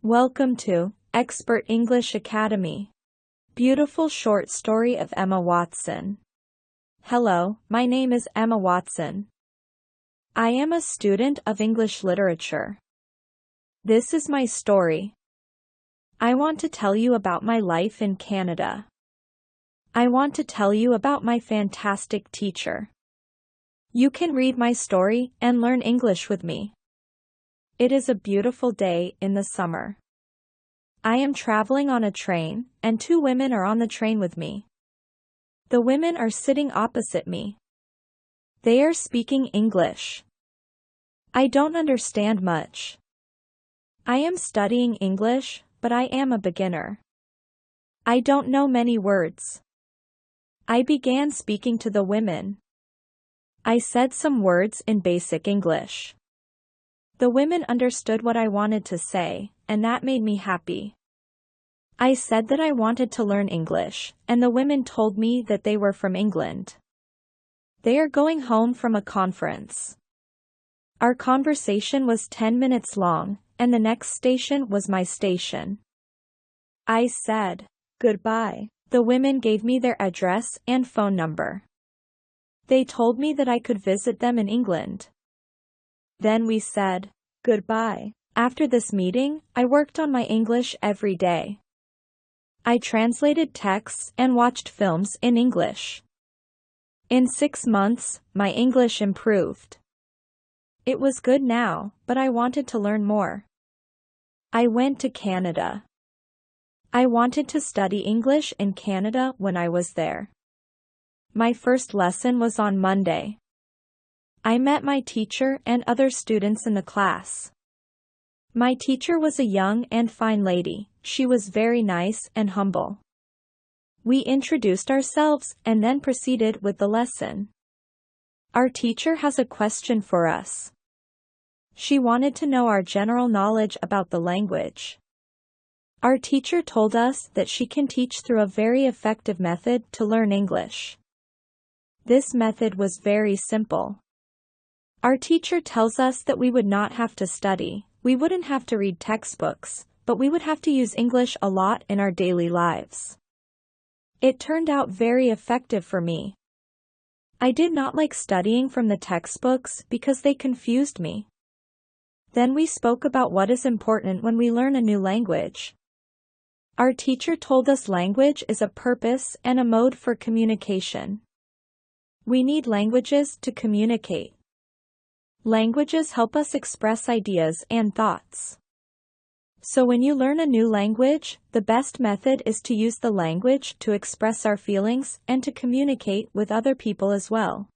Welcome to Expert English Academy. Beautiful short story of Emma Watson. Hello, my name is Emma Watson. I am a student of English literature. This is my story. I want to tell you about my life in Canada. I want to tell you about my fantastic teacher. You can read my story and learn English with me. It is a beautiful day in the summer. I am traveling on a train, and two women are on the train with me. The women are sitting opposite me. They are speaking English. I don't understand much. I am studying English, but I am a beginner. I don't know many words. I began speaking to the women. I said some words in basic English. The women understood what I wanted to say, and that made me happy. I said that I wanted to learn English, and the women told me that they were from England. They are going home from a conference. Our conversation was 10 minutes long, and the next station was my station. I said, "Goodbye." The women gave me their address and phone number. They told me that I could visit them in England. Then we said, goodbye. After this meeting, I worked on my English every day. I translated texts and watched films in English. In 6 months, my English improved. It was good now, but I wanted to learn more. I went to Canada. I wanted to study English in Canada when I was there. My first lesson was on Monday. I met my teacher and other students in the class. My teacher was a young and fine lady. She was very nice and humble. We introduced ourselves and then proceeded with the lesson. Our teacher has a question for us. She wanted to know our general knowledge about the language. Our teacher told us that she can teach through a very effective method to learn English. This method was very simple. Our teacher tells us that we would not have to study, we wouldn't have to read textbooks, but we would have to use English a lot in our daily lives. It turned out very effective for me. I did not like studying from the textbooks because they confused me. Then we spoke about what is important when we learn a new language. Our teacher told us language is a purpose and a mode for communication. We need languages to communicate. Languages help us express ideas and thoughts. So when you learn a new language, the best method is to use the language to express our feelings and to communicate with other people as well.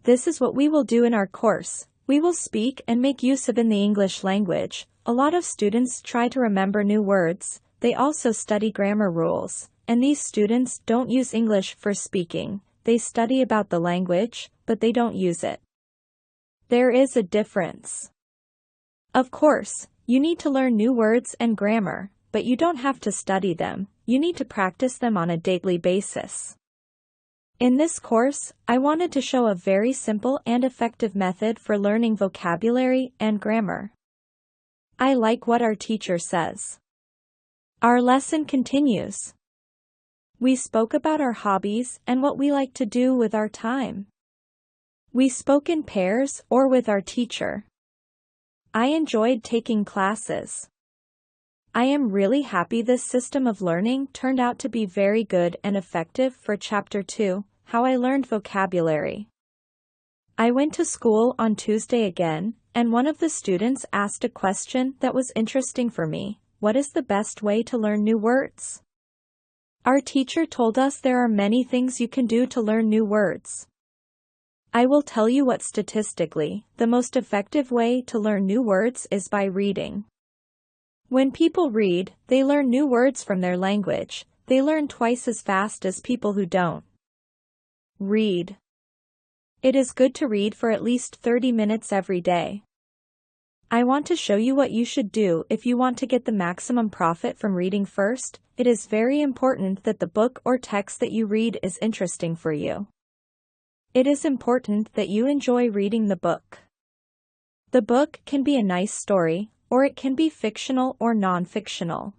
This is what we will do in our course. We will speak and make use of in the English language. A lot of students try to remember new words. They also study grammar rules, and these students don't use English for speaking. They study about the language, but they don't use it. There is a difference. Of course, you need to learn new words and grammar, but you don't have to study them. You need to practice them on a daily basis. In this course, I wanted to show a very simple and effective method for learning vocabulary and grammar. I like what our teacher says. Our lesson continues. We spoke about our hobbies and what we like to do with our time. We spoke in pairs or with our teacher. I enjoyed taking classes. I am really happy this system of learning turned out to be very good and effective for Chapter 2, How I Learned Vocabulary. I went to school on Tuesday again, and one of the students asked a question that was interesting for me. What is the best way to learn new words? Our teacher told us there are many things you can do to learn new words. I will tell you what statistically, the most effective way to learn new words is by reading. When people read, they learn new words from their language. They learn twice as fast as people who don't. Read. It is good to read for at least 30 minutes every day. I want to show you what you should do if you want to get the maximum profit from reading first. It is very important that the book or text that you read is interesting for you. It is important that you enjoy reading the book. The book can be a nice story, or it can be fictional or non-fictional.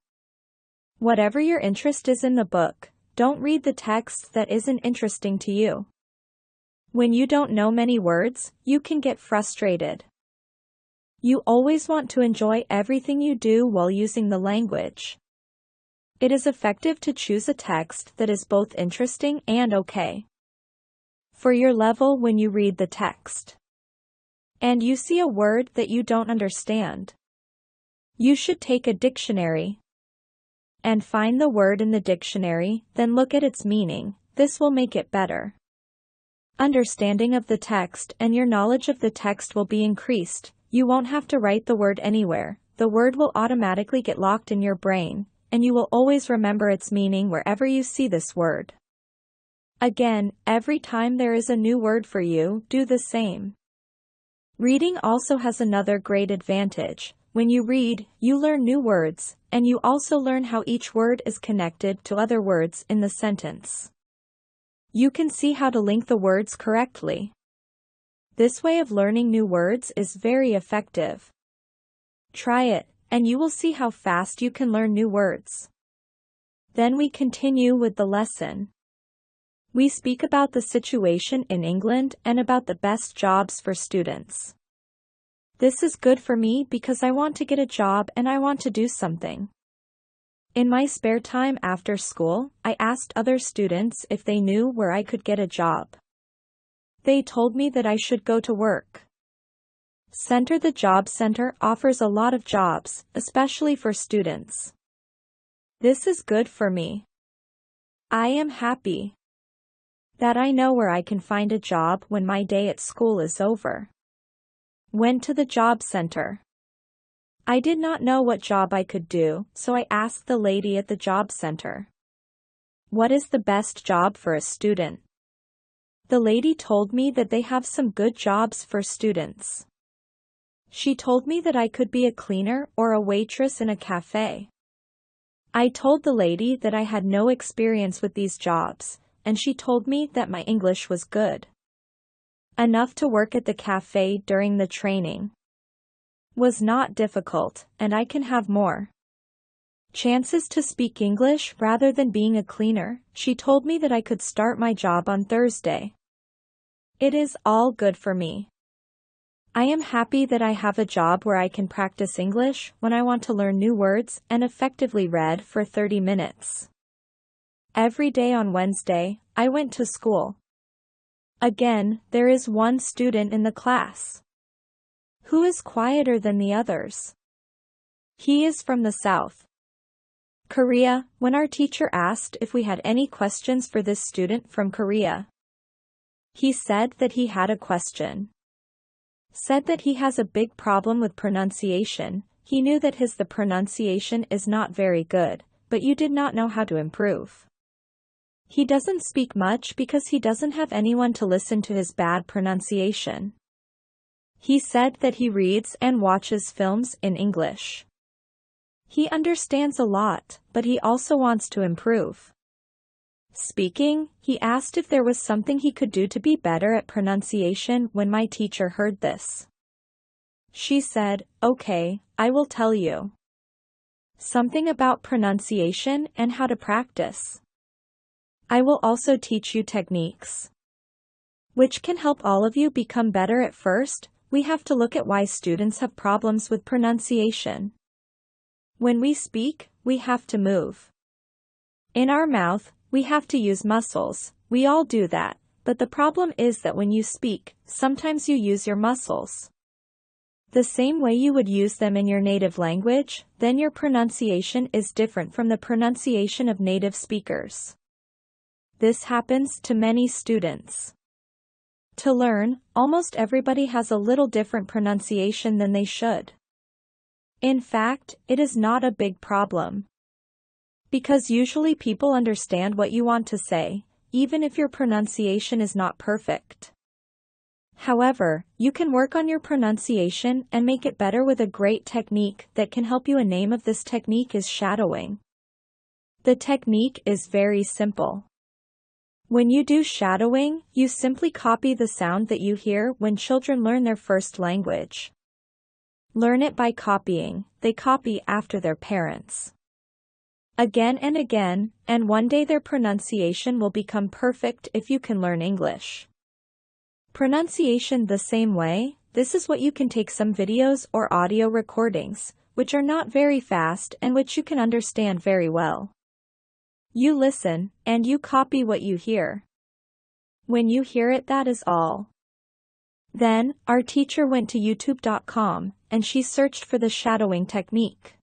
Whatever your interest is in the book, don't read the text that isn't interesting to you. When you don't know many words, you can get frustrated. You always want to enjoy everything you do while using the language. It is effective to choose a text that is both interesting and okay for your level when you read the text, and you see a word that you don't understand. You should take a dictionary and find the word in the dictionary, then look at its meaning. This will make it better. Understanding of the text and your knowledge of the text will be increased. You won't have to write the word anywhere. The word will automatically get locked in your brain, and you will always remember its meaning wherever you see this word. Again, every time there is a new word for you, do the same. Reading also has another great advantage. When you read, you learn new words, and you also learn how each word is connected to other words in the sentence. You can see how to link the words correctly. This way of learning new words is very effective. Try it, and you will see how fast you can learn new words. Then we continue with the lesson. We speak about the situation in England and about the best jobs for students. This is good for me because I want to get a job and I want to do something. In my spare time after school, I asked other students if they knew where I could get a job. They told me that I should go to work. The Job Center offers a lot of jobs, especially for students. This is good for me. I am happy that I know where I can find a job when my day at school is over. Went to the job center. I did not know what job I could do, so I asked the lady at the job center, "What is the best job for a student?" The lady told me that they have some good jobs for students. She told me that I could be a cleaner or a waitress in a cafe. I told the lady that I had no experience with these jobs, and she told me that my English was good enough to work at the cafe during the training. Was not difficult, and I can have more chances to speak English rather than being a cleaner. She told me that I could start my job on Thursday. It is all good for me. I am happy that I have a job where I can practice English when I want to learn new words and effectively read for 30 minutes. Every day on Wednesday, I went to school. Again, there is one student in the class who is quieter than the others. He is from the South Korea. When our teacher asked if we had any questions for this student from Korea, he said that he had a question. Said that he has a big problem with pronunciation. He knew that the pronunciation is not very good, but you did not know how to improve. He doesn't speak much because he doesn't have anyone to listen to his bad pronunciation. He said that he reads and watches films in English. He understands a lot, but he also wants to improve speaking. He asked if there was something he could do to be better at pronunciation. When my teacher heard this, she said, "Okay, I will tell you something about pronunciation and how to practice. I will also teach you techniques which can help all of you become better. At first, we have to look at why students have problems with pronunciation. When we speak, we have to move in our mouth. We have to use muscles. We all do that, but the problem is that when you speak, sometimes you use your muscles the same way you would use them in your native language, then your pronunciation is different from the pronunciation of native speakers. This happens to many students. To learn, almost everybody has a little different pronunciation than they should. In fact, it is not a big problem, because usually people understand what you want to say, even if your pronunciation is not perfect. However, you can work on your pronunciation and make it better with a great technique that can help you. A name of this technique is shadowing. The technique is very simple. When you do shadowing, you simply copy the sound that you hear when children learn their first language. Learn it by copying. They copy after their parents. Again and again, and one day their pronunciation will become perfect if you can learn English. Pronunciation the same way. This is what you can take some videos or audio recordings, which are not very fast and which you can understand very well. You listen, and you copy what you hear. When you hear it, that is all. Then, our teacher went to youtube.com, and she searched for the shadowing technique.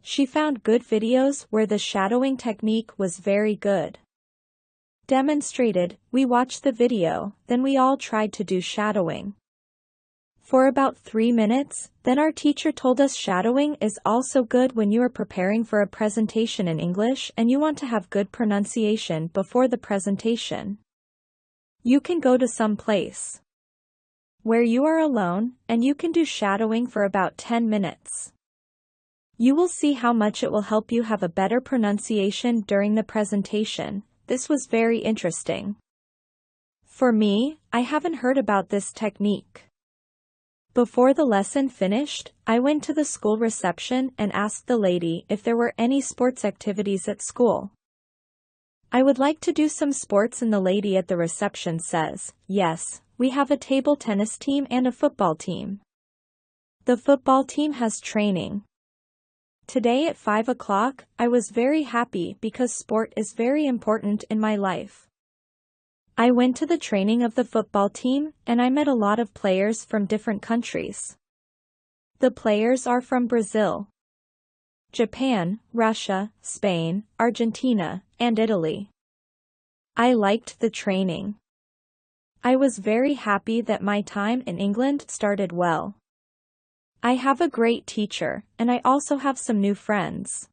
She found good videos where the shadowing technique was very good. Demonstrated, we watched the video, then we all tried to do shadowing. For about 3 minutes, then our teacher told us shadowing is also good when you are preparing for a presentation in English and you want to have good pronunciation before the presentation. You can go to some place where you are alone, and you can do shadowing for about 10 minutes. You will see how much it will help you have a better pronunciation during the presentation. This was very interesting. For me, I haven't heard about this technique. Before the lesson finished, I went to the school reception and asked the lady if there were any sports activities at school. I would like to do some sports, and the lady at the reception says, "Yes, we have a table tennis team and a football team. The football team has training." Today at 5 o'clock, I was very happy because sport is very important in my life. I went to the training of the football team, and I met a lot of players from different countries. The players are from Brazil, Japan, Russia, Spain, Argentina, and Italy. I liked the training. I was very happy that my time in England started well. I have a great teacher, and I also have some new friends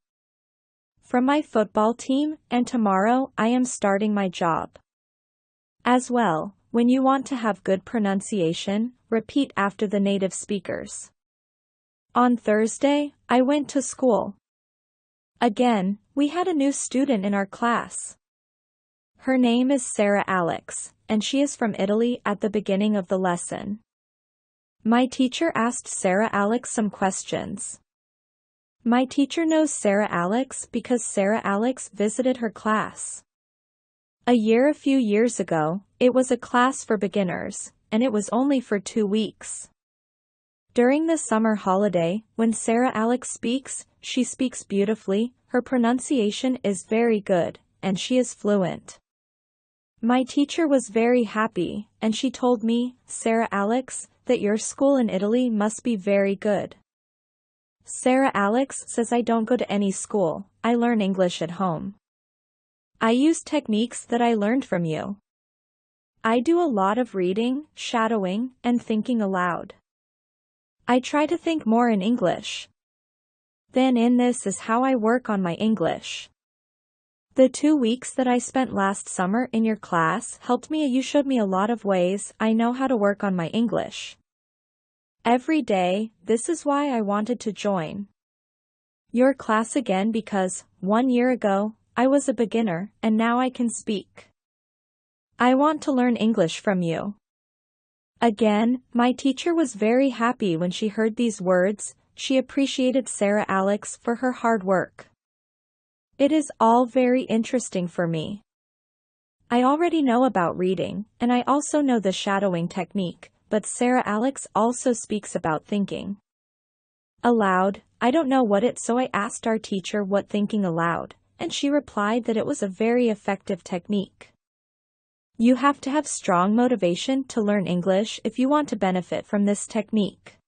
from my football team, and tomorrow I am starting my job. As well, when you want to have good pronunciation, repeat after the native speakers. On Thursday, I went to school. Again, we had a new student in our class. Her name is Sarah Alex, and she is from Italy. At the beginning of the lesson, my teacher asked Sarah Alex some questions. My teacher knows Sarah Alex because Sarah Alex visited her class. A few years ago, it was a class for beginners, and it was only for 2 weeks. During the summer holiday, when Sarah Alex speaks, she speaks beautifully, her pronunciation is very good, and she is fluent. My teacher was very happy, and she told me, "Sarah Alex, that your school in Italy must be very good." Sarah Alex says I don't go to any school, I learn English at home. I use techniques that I learned from you. I do a lot of reading, shadowing, and thinking aloud. I try to think more in English. Then this is how I work on my English. The 2 weeks that I spent last summer in your class helped me. You showed me a lot of ways I know how to work on my English. Every day, this is why I wanted to join your class again, because 1 year ago, I was a beginner, and now I can speak. I want to learn English from you. Again, my teacher was very happy when she heard these words. She appreciated Sarah Alex for her hard work. It is all very interesting for me. I already know about reading, and I also know the shadowing technique, but Sarah Alex also speaks about thinking aloud. I don't know what it, so I asked our teacher what thinking aloud, and she replied that it was a very effective technique. You have to have strong motivation to learn English if you want to benefit from this technique.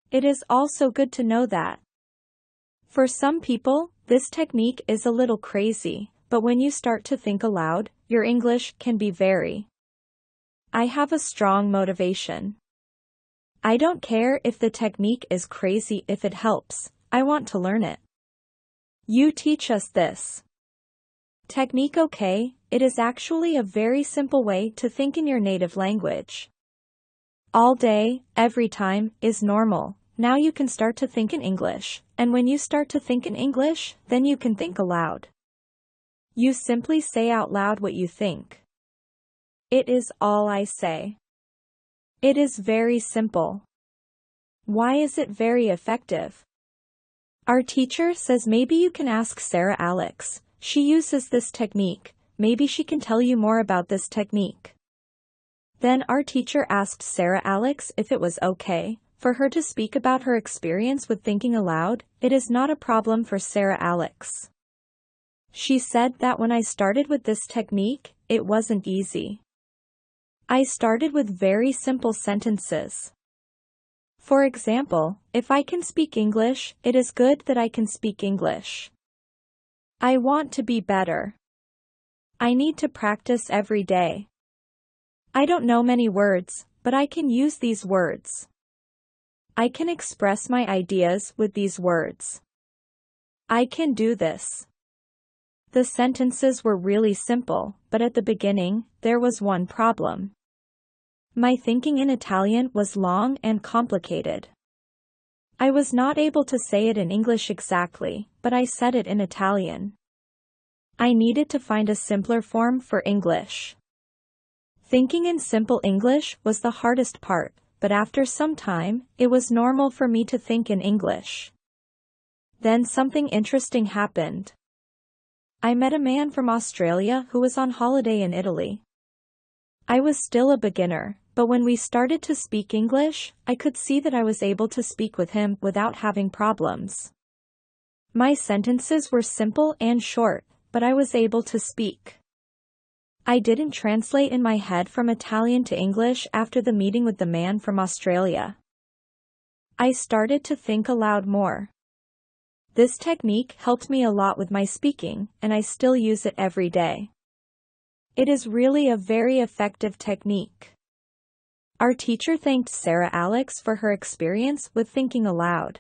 It is also good to know that for some people, this technique is a little crazy, but when you start to think aloud, your English can be very. I have a strong motivation. I don't care if the technique is crazy. If it helps, I want to learn it. You teach us this technique, okay? It is actually a very simple way to think in your native language. All day, every time, is normal. Now you can start to think in English, and when you start to think in English, then you can think aloud. You simply say out loud what you think. It is all I say. It is very simple. Why is it very effective? Our teacher says maybe you can ask Sarah Alex. She uses this technique. Maybe she can tell you more about this technique. Then our teacher asked Sarah Alex if it was okay for her to speak about her experience with thinking aloud. It is not a problem for Sarah Alex. She said that when I started with this technique, it wasn't easy. I started with very simple sentences. For example, if I can speak English, it is good that I can speak English. I want to be better. I need to practice every day. I don't know many words, but I can use these words. I can express my ideas with these words. I can do this. The sentences were really simple, but at the beginning, there was one problem. My thinking in Italian was long and complicated. I was not able to say it in English exactly, but I said it in Italian. I needed to find a simpler form for English. Thinking in simple English was the hardest part, but after some time, it was normal for me to think in English. Then something interesting happened. I met a man from Australia who was on holiday in Italy. I was still a beginner, but when we started to speak English, I could see that I was able to speak with him without having problems. My sentences were simple and short, but I was able to speak. I didn't translate in my head from Italian to English after the meeting with the man from Australia. I started to think aloud more. This technique helped me a lot with my speaking, and I still use it every day. It is really a very effective technique. Our teacher thanked Sarah Alex for her experience with thinking aloud.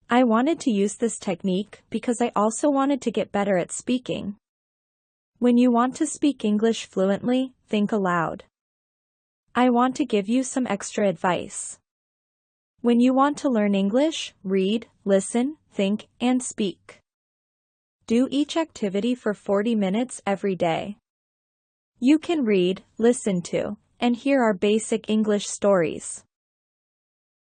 I wanted to use this technique because I also wanted to get better at speaking. When you want to speak English fluently, think aloud. I want to give you some extra advice. When you want to learn English, read, listen, think, and speak. Do each activity for 40 minutes every day. You can read, listen to, and hear our basic English stories.